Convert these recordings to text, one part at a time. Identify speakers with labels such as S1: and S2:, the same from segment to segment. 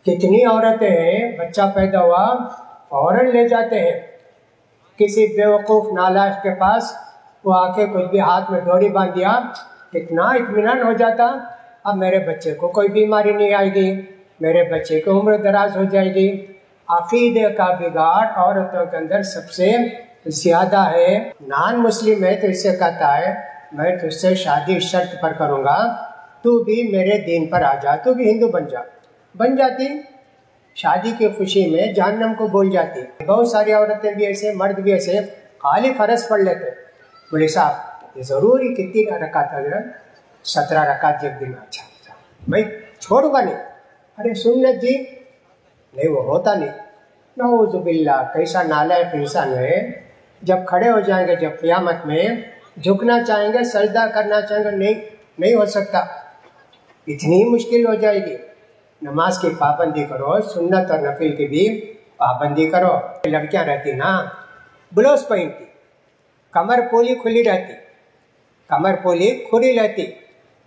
S1: کتنی عورتیں ہیں بچہ پیدا ہوا فوراً لے جاتے ہیں کسی بیوقوف نالائق کے پاس، وہ آ کے کچھ بھی ہاتھ میں ڈوری باندھ دیا، کتنا اطمینان ہو جاتا، اب میرے بچے کو کوئی بیماری نہیں آئے گی، میرے بچے کی عمر دراز ہو جائے گی۔ عقیدے کا بگاڑ عورتوں کے اندر سب سے زیادہ ہے۔ نان مسلم ہے تو اس سے کہتا ہے میں تجھ سے شادی شرط پر کروں گا، تو بھی میرے دین پر آ جا، تو بھی ہندو بن جاتی، شادی کی خوشی میں جہنم کو بھول جاتی۔ بہت ساری عورتیں بھی ایسے، مرد بھی ایسے خالی فرض پڑھ لیتے، بولے صاحب یہ ضروری کتنی رکعت حضرت؟ 17 رکعت ایک دن۔ اچھا میں چھوڑوں گا نہیں۔ ارے سنت جی نہیں، وہ ہوتا نہیں۔ نعوذ باللہ، کیسا نالائق انسان ہے۔ جب کھڑے ہو جائیں گے، جب قیامت میں جھکنا چاہیں گے، سجدہ کرنا چاہیں گے، نہیں ہو سکتا، اتنی مشکل ہو جائے گی۔ نماز کی پابندی کرو، سنت اور نفل کی بھی پابندی کرو۔ لڑکیاں رہتی نا بلاؤز پہنتی، کمر پولی کھلی رہتی،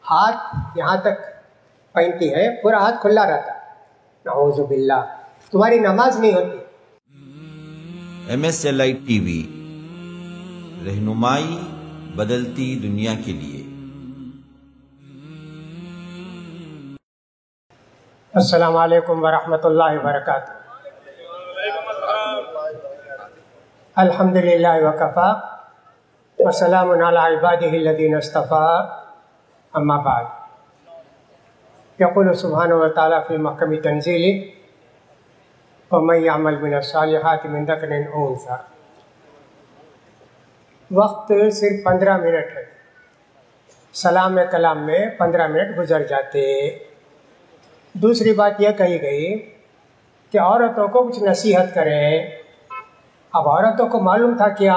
S1: ہاتھ یہاں تک پہنتی ہے، پورا ہاتھ کھلا رہتا، نعوذ باللہ، تمہاری نماز نہیں ہوتی۔
S2: MSLI ٹی وی، رہنمائی بدلتی دنیا کے لیے۔
S1: السلام علیکم ورحمۃ اللہ وبرکاتہ۔ الحمد للہ وکفیٰ وسلام علی عبادہ الذین اصطفیٰ، اما بعد۔ یقول سبحانہ وتعالیٰ فی محکم تنزیلہ ومن یعمل من الصالحات من ذکر او انثیٰ۔ وقت صرف 15 منٹ ہے، سلام کلام میں 15 منٹ گزر جاتے۔ دوسری بات یہ کہی گئی کہ عورتوں کو کچھ نصیحت کریں۔ اب عورتوں کو معلوم تھا کیا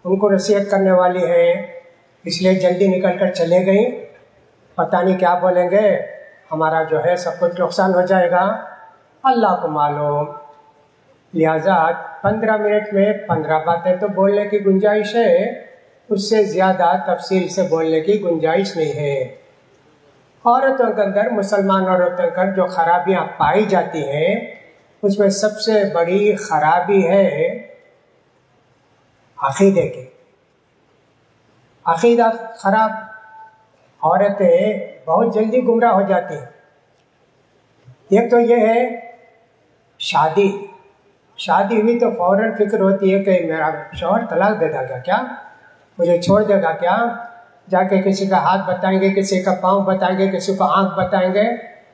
S1: ان کو نصیحت کرنے والی ہے، اس لیے جلدی نکل کر چلے گئیں، پتہ نہیں کیا بولیں گے، ہمارا جو ہے سب کچھ نقصان ہو جائے گا، اللہ کو معلوم۔ لہٰذا 15 منٹ میں 15 باتیں تو بولنے کی گنجائش ہے، اس سے زیادہ تفصیل سے بولنے کی گنجائش نہیں ہے۔ عورتوں کے اندر، مسلمان عورتوں کے اندر جو خرابیاں پائی جاتی ہیں، اس میں سب سے بڑی خرابی ہے عقیدے کی۔ عقیدہ خراب، عورتیں بہت جلدی گمراہ ہو جاتی ہیں۔ ایک تو یہ ہے شادی ہوئی تو فوراً فکر ہوتی ہے کہ میرا شوہر طلاق دے دے گا کیا، مجھے چھوڑ دے گا کیا، جا کے کسی کا ہاتھ بتائیں گے، کسی کا پاؤں بتائیں گے، کسی کو آنکھ بتائیں گے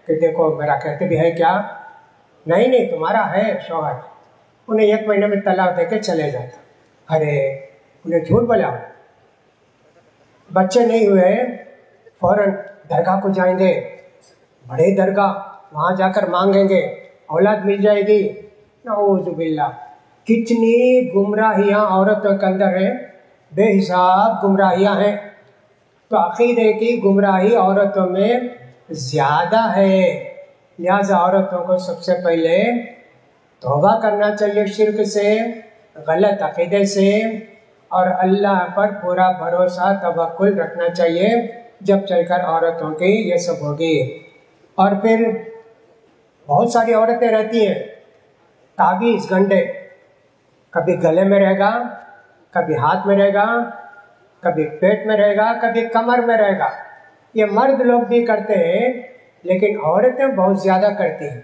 S1: کہ دیکھو میرا کہتے بھی ہے کیا، نہیں تمہارا ہے شوہر، انہیں 1 مہینے میں طلاق دے کے چلے جاتا۔ ارے انہیں جھوٹ بولا، بچے نہیں ہوئے فوراً درگاہ کو جائیں گے، بڑے درگاہ، وہاں جا کر مانگیں گے، اولاد مل جائے گی، نعوذ باللہ۔ کتنی گمراہیاں عورتوں کے اندر ہیں، بے حساب گمراہیاں ہیں۔ تو عقیدے کی گمراہی عورتوں میں زیادہ ہے، لہذا عورتوں کو سب سے پہلے توبہ کرنا چاہیے شرک سے، غلط عقیدے سے، اور اللہ پر پورا بھروسہ توکل رکھنا چاہیے، جب چل کر عورتوں کی یہ سب ہوگی۔ اور پھر بہت ساری عورتیں رہتی ہیں تعویذ گنڈے، کبھی گلے میں رہے گا، کبھی ہاتھ میں رہے گا، کبھی پیٹ میں رہے گا، کبھی کمر میں رہے گا۔ یہ مرد لوگ بھی کرتے ہیں، لیکن عورتیں بہت زیادہ کرتی ہیں۔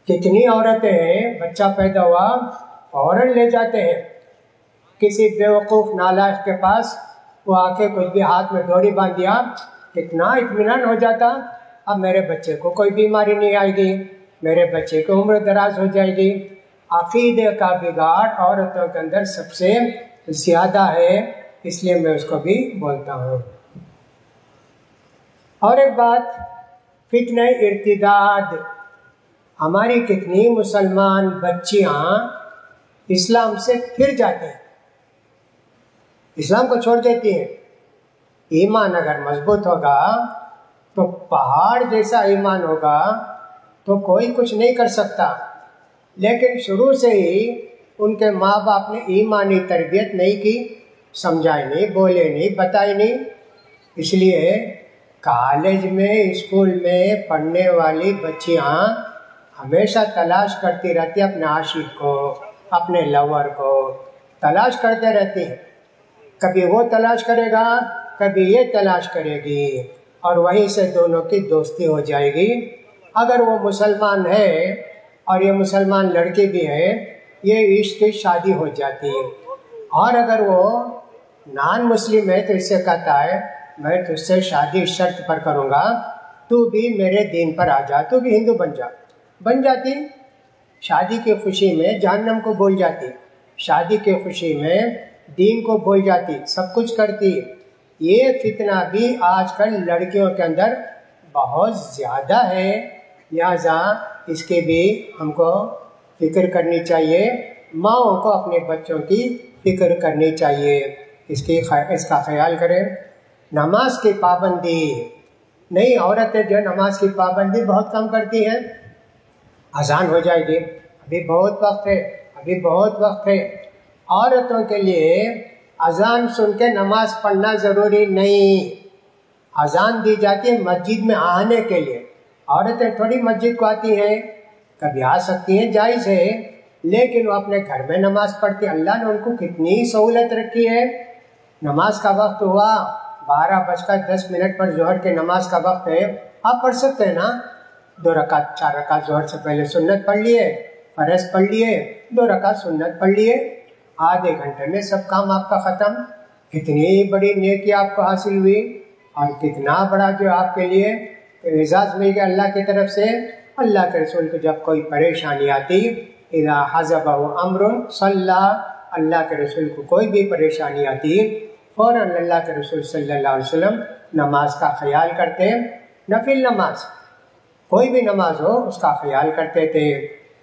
S1: کتنی عورتیں ہیں بچہ پیدا ہوا فوراً لے جاتے ہیں کسی بیوقوف نالائق کے پاس، وہ آ کے کچھ بھی ہاتھ میں ڈوری باندھ دیا، کتنا اطمینان ہو جاتا، اب میرے بچے کو کوئی بیماری نہیں آئے گی، میرے بچے کی عمر دراز ہو جائے گی۔ عقیدے کا بگاڑ عورتوں کے اندر سب سے زیادہ ہے، اس لیے میں اس کو بھی بولتا ہوں۔ اور ایک بات، فتنہ ارتداد، ہماری کتنی مسلمان بچیاں اسلام سے پھر جاتے ہیں، اسلام کو چھوڑ دیتی ہیں۔ ایمان اگر مضبوط ہوگا تو پہاڑ جیسا ایمان ہوگا تو کوئی کچھ نہیں کر سکتا، لیکن شروع سے ہی ان کے ماں باپ نے ایمانی تربیت نہیں کی، سمجھائی نہیں، بولے نہیں، بتائی نہیں، اس لیے کالج میں، اسکول میں پڑھنے والی بچیاں ہمیشہ تلاش کرتی رہتی ہے اپنے عاشق کو، اپنے لور کو تلاش کرتے رہتی ہیں. کبھی وہ تلاش کرے گا، کبھی یہ تلاش کرے گی، اور وہیں سے دونوں کی دوستی ہو جائے گی. اگر وہ مسلمان ہے اور یہ مسلمان لڑکی بھی ہے، یہ عشق کی شادی ہو جاتی ہے. اور اگر وہ نان مسلم ہے تو اس سے کہتا ہے میں تجھ سے شادی شرط پر کروں گا، تو بھی میرے دین پر آ جا، تو بھی ہندو بن جاتی. شادی کی خوشی میں جہنم کو بھول جاتی، شادی کی خوشی میں دین کو بھول جاتی، سب کچھ کرتی. یہ فتنہ بھی آج کل لڑکیوں کے اندر بہت زیادہ ہے، لہٰذا اس کی بھی ہم کو فکر کرنی چاہیے. ماؤں کو اپنے بچوں کی فکر کرنی چاہیے، اس کا خیال کریں. نماز کی پابندی نہیں، عورتیں جو نماز کی پابندی بہت کم کرتی ہیں. اذان ہو جائے گی، ابھی بہت وقت ہے. عورتوں کے لیے اذان سن کے نماز پڑھنا ضروری نہیں. اذان دی جاتی ہے مسجد میں آنے کے لیے. عورتیں تھوڑی مسجد کو آتی ہیں، کبھی آ سکتی ہیں، جائز ہے، لیکن وہ اپنے گھر میں نماز پڑھتی. اللہ نے ان کو کتنی سہولت رکھی ہے. نماز کا وقت ہوا 12:10 پر ظہر کے نماز کا وقت ہے، آپ پڑھ سکتے ہیں نا. 2 رکعت 4 رکعت ظہر سے پہلے سنت پڑھ لیے، فرض پڑھ لیے، 2 رکعت سنت پڑھ لیے، آدھے گھنٹے میں سب کام آپ کا ختم. کتنی بڑی نیکی آپ کو حاصل ہوئی، اور کتنا بڑا جو آپ کے لیے اعزاز مل گیا اللہ کی طرف سے. اللہ کے رسول کو جب کوئی پریشانی آتی، اذا حزبہ امر صلی، اللہ کے رسول کو کوئی بھی پریشانی آتی فوراً اللہ کے رسول صلی اللہ علیہ وسلم نماز کا خیال کرتے. نفل نماز کوئی بھی نماز ہو اس کا خیال کرتے تھے.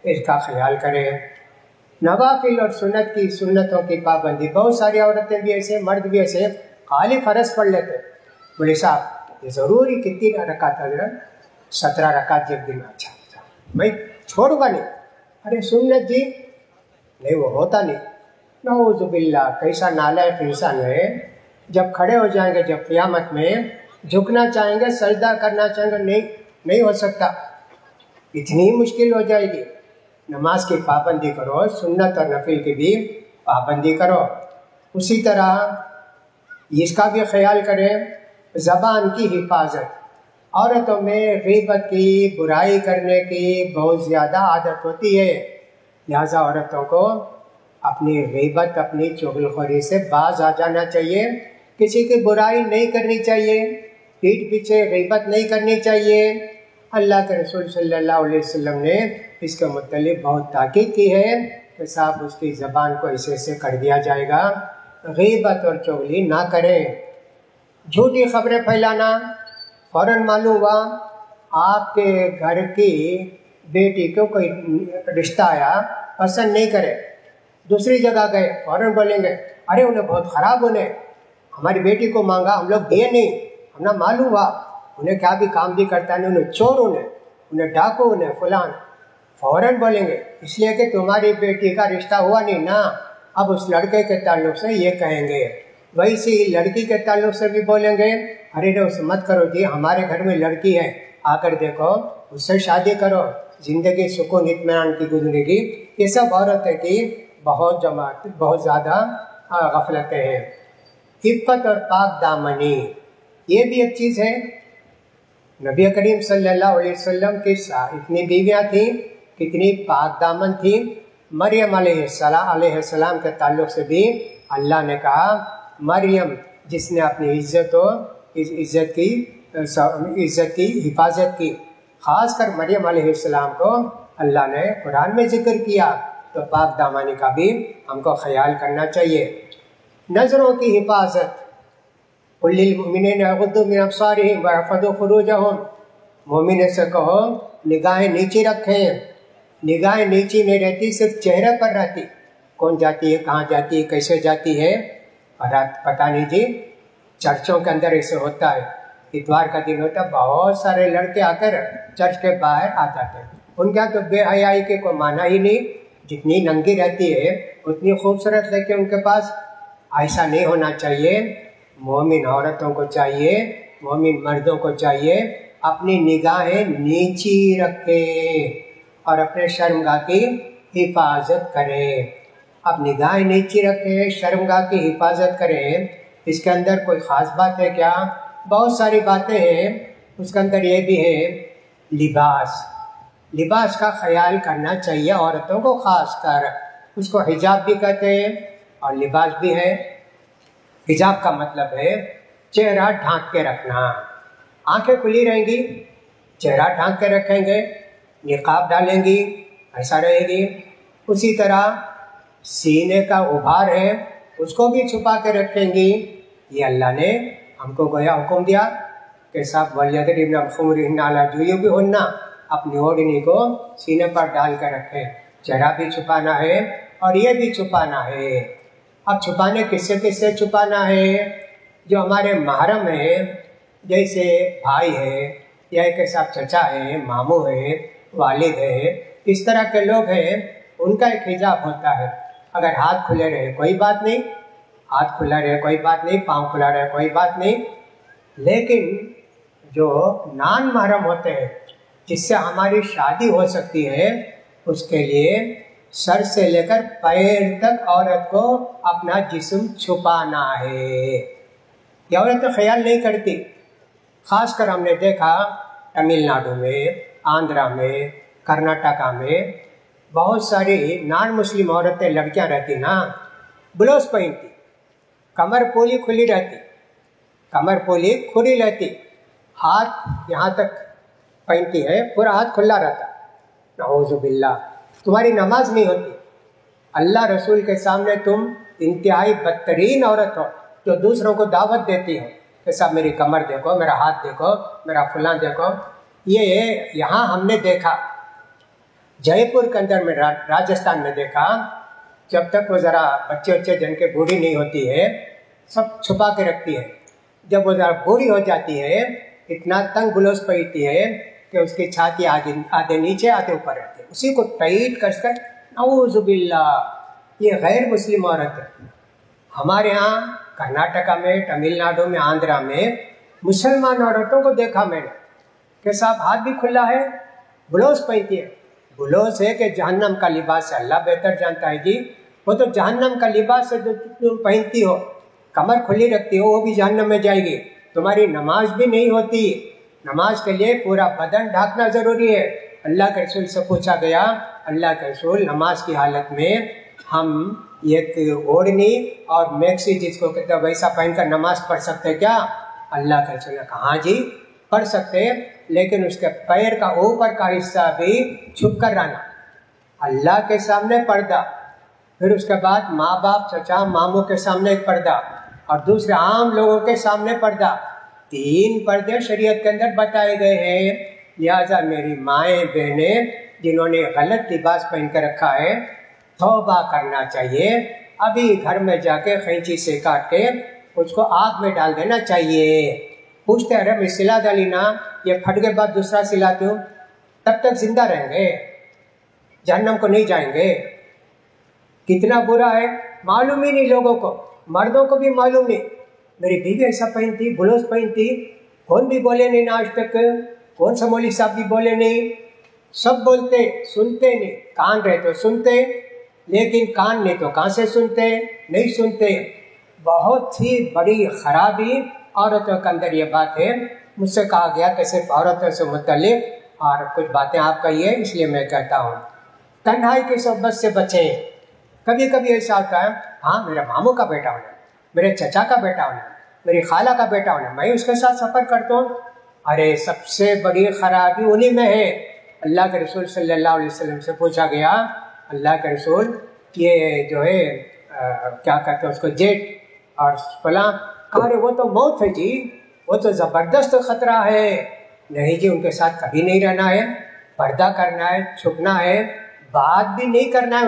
S1: اس کا خیال کریں. نوافل اور سنتوں کی پابندی، بہت ساری عورتیں بھی ایسے، مرد بھی ایسے خالی فرض پڑھ لیتے. بولے صاحب یہ ضروری کتنی رکعت حضرت؟ 17 رکعت ایک دن. اچھا میں چھوڑوں گا نہیں. ارے سنت جی نہیں، وہ ہوتا نہیں. نعوذ باللہ، کیسا نالائق انسان ہے. جب کھڑے ہو جائیں گے، جب قیامت میں جھکنا چاہیں گے، سجدہ کرنا چاہیں گے، نہیں ہو سکتا. اتنی مشکل ہو جائے گی. نماز کی پابندی کرو، سنت اور نفل کی بھی پابندی کرو. اسی طرح اس کا بھی خیال کریں. زبان کی حفاظت. عورتوں میں غیبت کی، برائی کرنے کی بہت زیادہ عادت ہوتی ہے، لہذا عورتوں کو اپنی غیبت، اپنی چغلخوری سے باز آ جانا چاہیے. کسی کی برائی نہیں کرنی چاہیے، پیٹھ پیچھے غیبت نہیں کرنی چاہیے. اللہ کے رسول صلی اللہ علیہ وسلم نے اس کے متعلق بہت تاکید کی ہے کہ صاحب اس کی زبان کو ایسے کر دیا جائے گا. غیبت اور چغلی نہ کریں. جھوٹی خبریں پھیلانا. فوراً معلوم ہوا آپ کے گھر کی بیٹی کو کوئی رشتہ آیا، پسند نہیں کرے، دوسری جگہ گئے، فوراً بولیں گے ارے انہیں بہت خراب، انہیں ہماری بیٹی کو مانگا، ہم لوگ دیے نہیں، ہمیں معلوم ہوا انہیں کیا بھی کام بھی کرتا نہیں، انہیں چور، انہیں ڈاکو، انہیں فلان. فوراً بولیں گے اس لیے کہ تمہاری بیٹی کا رشتہ ہوا نہیں نا. اب اس لڑکے کے تعلق سے یہ کہیں گے. ویسی لڑکی کے تعلق سے بھی بولیں گے ارے اسے مت کرو جی، ہمارے گھر میں لڑکی ہے، آ کر دیکھو، اس سے شادی کرو، زندگی سکون اطمینان کی گزرے گی. یہ سب عورتیں کی بہت زیادہ غفلتیں ہیں. عفت اور پاک دامنی یہ بھی ایک چیز ہے. نبی کریم صلی اللہ علیہ وسلم کی اتنی بیویاں تھیں، کتنی پاک دامن تھیں. مریم علیہ السلام کے تعلق سے بھی اللہ نے کہا مریم جس نے اپنی عزت کی حفاظت کی. خاص کر مریم علیہ السلام کو اللہ نے قرآن میں ذکر کیا، تو پاک دامانی کا بھی ہم کو خیال کرنا چاہیے. نظروں کی حفاظت. قل للمؤمنین یغضوا من ابصارہم ویحفظوا فروجہم. مومن سے کہو نگاہیں نیچی رکھیں. نگاہیں نیچی نہیں رہتی، صرف چہرے پر رہتی. کون جاتی ہے، کہاں جاتی ہے، کیسے جاتی ہے پتہ نہیں جی. چرچوں کے اندر ایسے ہوتا ہے. اتوار کا دن ہوتا ہے، بہت سارے لڑکے آ کر چرچ کے باہر آ جاتے ہیں. ان کا تو بے حیائی کے کوئی معنی ہی نہیں. جتنی ننگی رہتی ہے اتنی خوبصورت لڑکے ان کے پاس. ایسا نہیں ہونا چاہیے. مومن عورتوں کو چاہیے، مومن مردوں کو چاہیے اپنی نگاہیں نیچی رکھیں. اور اپنے شرمگاہ کی حفاظت کریں. اب نگاہیں نیچی رکھیں، شرمگاہ کی حفاظت کریں. اس کے اندر کوئی خاص بات ہے کیا؟ بہت ساری باتیں ہیں. اس کے اندر یہ بھی ہے لباس کا خیال کرنا چاہیے عورتوں کو، خاص کر اس کو حجاب بھی کہتے ہیں اور لباس بھی ہے. حجاب کا مطلب ہے چہرہ ڈھانک کے رکھنا. آنکھیں کھلی رہیں گی، چہرہ ڈھانک کے رکھیں گے، نقاب ڈالیں گی، ایسا رہے گی. اسی طرح سینے کا ابھار ہے اس کو بھی چھپا کے رکھیں گی. یہ اللہ نے ہم کو گویا حکم دیا کہ سب وَلْيَضْرِبْنَ بِخُمُرِهِنَّ عَلَىٰ جُيُوبِهِنَّ، اپنی اوڑھنی کو سینے پر ڈال کر رکھیں. چہرہ بھی چھپانا ہے اور یہ بھی چھپانا ہے. اب چھپانے کس سے چھپانا ہے؟ جو ہمارے محرم ہیں، جیسے بھائی ہے یا ایک صاحب چچا ہے، ماموں ہے، والد ہے، اس طرح کے لوگ ہیں، ان کا ایک حجاب ہوتا ہے. اگر ہاتھ کھلے رہے کوئی بات نہیں، ہاتھ کھلا رہے کوئی بات نہیں، پاؤں کھلا رہے کوئی بات نہیں. لیکن جو نان محرم ہوتے ہیں جس سے ہماری شادی ہو سکتی ہے، اس کے لیے سر سے لے کر پیر تک عورت کو اپنا جسم چھپانا ہے. یہ عورتیں خیال نہیں کرتی. خاص کر ہم نے دیکھا تمل ناڈو میں، آندھرا میں، کرناٹکا میں بہت ساری نان مسلم عورتیں، لڑکیاں رہتی نا، بلوز پہنتی، کمر پولی کھلی رہتی، کمر پولی کھلی رہتی، ہاتھ یہاں تک پہنتی ہے، پورا ہاتھ کھلا رہتا. نعوذ باللہ. تمہاری نماز نہیں ہوتی. اللہ رسول کے سامنے تم انتہائی بدترین عورت ہو جو دوسروں کو دعوت دیتی ہو کہ صاحب میری کمر دیکھو، میرا ہاتھ دیکھو، میرا فلاں دیکھو. یہ یہاں ہم نے دیکھا، جے پور کے اندر میں، راجستھان میں دیکھا، جب تک وہ ذرا بچے جن کے بوڑھی نہیں ہوتی ہے سب چھپا کے رکھتی ہے. جب وہ ذرا بوڑھی ہو جاتی ہے اتنا تنگ بلوز پہنتی ہے کہ اس کی چھاتی آدھے نیچے آدھے اوپر رہتی ہے، اسی کو ٹائٹ کر کر. نعوذ باللہ. یہ غیر مسلم عورت ہے. ہمارے ہاں کرناٹکا میں، تمل ناڈو میں، آندھرا میں مسلمان عورتوں کو دیکھا میں نے کہ صاحب ہاتھ بھی کھلا ہے، بلوز پہنتی ہے. بلوز ہے کہ جہنم کا لباس ہے، اللہ بہتر جانتا ہے جی. وہ تو جہنم کا لباس ہے جو تم پہنتی ہو، کمر کھلی رکھتی ہو، وہ بھی جہنم میں جائے گی. تمہاری نماز بھی نہیں ہوتی. نماز کے لیے پورا بدن ڈھانکنا ضروری ہے. اللہ کے رسول سے پوچھا گیا، اللہ کے رسول نماز کی حالت میں ہم ایک اوڑھنی اور میکسی جس کو کہتے ہیں ویسا پہن کر نماز پڑھ سکتے کیا؟ اللہ کے رسول نے کہا ہاں جی پڑھ سکتے، لیکن اس کے پیر کا اوپر کا حصہ بھی چھپ کر رہنا. اللہ کے سامنے پردہ، پھر اس کے بعد ماں باپ، چچا، ماموں کے سامنے ایک پردہ، اور دوسرے عام لوگوں کے سامنے پردہ. 3 پردے شریعت کے اندر بتائے گئے ہیں. لہٰذا میری مائیں بہنیں جنہوں نے غلط لباس پہن کر رکھا ہے، توبہ کرنا چاہیے. ابھی گھر میں جا کے قینچی سے کاٹ کے اس کو آگ میں ڈال دینا چاہیے. پوچھتے ارے میں سلا ڈالی نا، یہ پھٹ کے بعد دوسرا سلاتی ہوں، تب تک زندہ رہیں گے، جہنم کو نہیں جائیں گے. کتنا برا ہے، معلوم ہی نہیں لوگوں کو، مردوں کو بھی معلوم نہیں. میری بیوی ایسا پہنتی، بلوز پہنتی، کون بھی بولے نہیں نا آج تک، کون سا مولوی صاحب بھی بولے نہیں. سب بولتے، سنتے نہیں. کان رہے تو سنتے، لیکن کان نہیں تو کہاں سے سنتے؟ نہیں سنتے. بہت ہی بڑی خرابی عورتوں کے اندر یہ بات ہے. مجھ سے کہا گیا کہ صرف عورتوں سے متعلق اور کچھ باتیں آپ کہیے، اس لیے میں کہتا ہوں تنہائی کی صحبت سے بچیں. کبھی کبھی ایسا ہوتا ہے، ہاں میرے ماموں کا بیٹا ہونا، میرے چچا کا بیٹا ہونا، میری خالہ کا بیٹا ہونا، میں اس کے ساتھ سفر کرتا ہوں. ارے سب سے بڑی خرابی انہی میں ہے. اللہ کے رسول صلی اللہ علیہ وسلم سے پوچھا گیا، اللہ کے رسول یہ جو ہے کیا کہتے ہیں اس کو، جیٹ اور فلاں، کہا وہ تو موت ہے جی، وہ تو زبردست خطرہ ہے. نہیں جی، ان کے ساتھ کبھی نہیں رہنا ہے، پردہ کرنا ہے، چھپنا ہے، بات بھی نہیں کرنا ہے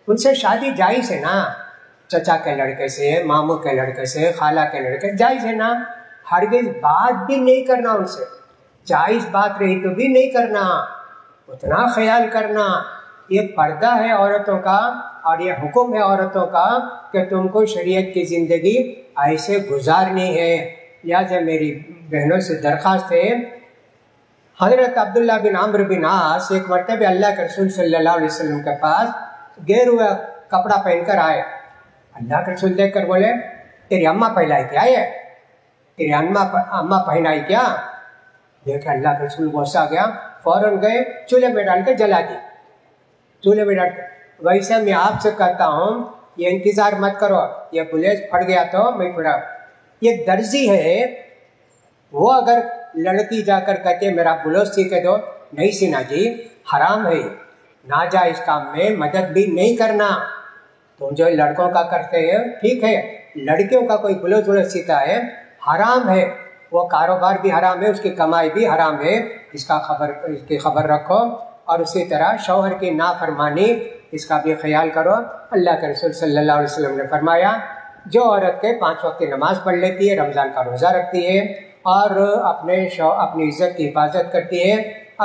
S1: ان سے شادی جائز ہے نا. چچا کے لڑکے سے، ماموں کے لڑکے سے، خالہ کے لڑکے جائز ہے نا. ہرگز بات بھی نہیں کرنا ان سے، جائز بات رہی تو بھی نہیں کرنا. اتنا خیال کرنا. یہ پردہ ہے عورتوں کا اور یہ حکم ہے عورتوں کا کہ تم کو شریعت کی زندگی ایسے گزارنی ہے. لہٰذا میری بہنوں سے درخواست ہے، حضرت عبداللہ بن عمرو بن عاص ایک مرتبہ اللہ کے رسول صلی اللہ علیہ وسلم کے پاس گیر ہوا کپڑا پہن کر آئے. اللہ کے رسول دیکھ کر بولے تیری اماں پہنائی کیا ہے؟ تیری اماں پہنائی کیا؟ دیکھے اللہ کے رسول غصہ گیا، فوراً گئے چولہے میں ڈال کے جلا دی. چولہے میں ڈال کے ویسے میں آپ سے کہتا ہوں یہ انتظار مت کرو، یہ پولیس پھٹ گیا تو میں پڑا. یہ درزی ہے، وہ اگر لڑکی جا کر کہتے میرا بلوز سیکھے دو، نہیں سینا جی، حرام ہے. ناجائز کام میں مدد بھی نہیں کرنا. تم جو لڑکوں کا کرتے ہیں ٹھیک ہے، لڑکیوں کا کوئی بلوز ولوز سیتا ہے حرام ہے، وہ کاروبار بھی حرام ہے، اس کی کمائی بھی حرام ہے، اس کی خبر رکھو. اور اسی طرح شوہر کی نافرمانی اس کا بھی خیال کرو. اللہ کے رسول صلی اللہ علیہ وسلم نے فرمایا جو عورت کے 5 وقت کی نماز پڑھ لیتی ہے، رمضان کا روزہ رکھتی ہے اور اپنی عزت کی حفاظت کرتی ہے،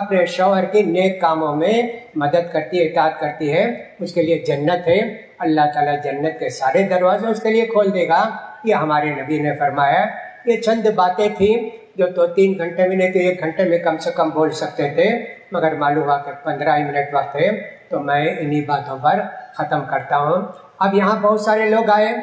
S1: اپنے شوہر کے نیک کاموں میں مدد کرتی ہے، اطاعت کرتی ہے، اس کے لیے جنت ہے. اللہ تعالیٰ جنت کے سارے دروازے اس کے لیے کھول دے گا. یہ ہمارے نبی نے فرمایا. یہ چند باتیں تھیں جو 2-3 گھنٹے میں نہیں تو 1 گھنٹے میں کم سے کم بول سکتے تھے، مگر معلوم ہوا کہ 15 ہی منٹ وقت ہے تو میں انہی باتوں پر ختم کرتا ہوں. اب یہاں بہت سارے لوگ آئے.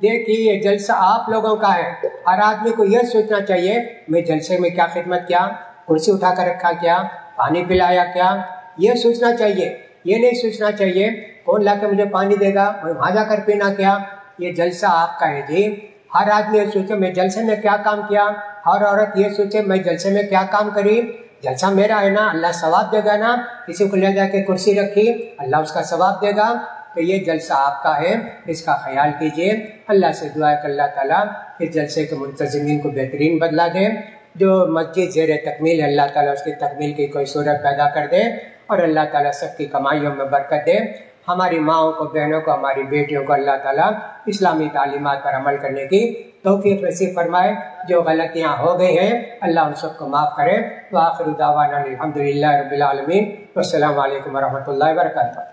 S1: دیکھیے یہ جلسہ آپ لوگوں کا ہے. ہر آدمی کو یہ سوچنا چاہیے میں جلسے میں کیا خدمت کیا، کرسی اٹھا کر رکھا کیا، پانی پلایا کیا، یہ سوچنا چاہیے. یہ نہیں سوچنا چاہیے کون لا کے مجھے پانی دے گا، میں وہاں جا کر پینا کیا. یہ جلسہ آپ کا ہے جی. ہر آدمی یہ سوچے میں جلسے میں کیا کام کیا، ہر عورت یہ سوچے میں جلسے میں کیا کام کری. جلسہ میرا ہے نا، اللہ ثواب دے گا نا. کسی کو لے جا کے کرسی رکھی، اللہ اس کا ثواب دے گا. تو یہ جلسہ آپ کا ہے، اس کا خیال کیجیے. اللہ سے دعا ہے کہ اللہ تعالیٰ اس جلسے کے منتظمین کو بہترین بدلا دے. جو مسجد زیر تکمیل ہے اللہ تعالیٰ اس کی تکمیل کی کوئی صورت پیدا کر دے اور اللہ تعالیٰ سب کی کمائیوں میں برکت دے. ہماری ماؤں کو، بہنوں کو، ہماری بیٹیوں کو اللہ تعالیٰ اسلامی تعلیمات پر عمل کرنے کی توفیق نصیب فرمائے. جو غلطیاں ہو گئی ہیں اللہ ان سب کو معاف کرے. وآخر دعوانا الحمدللہ رب العالمین. والسلام علیکم ورحمۃ اللہ وبرکاتہ.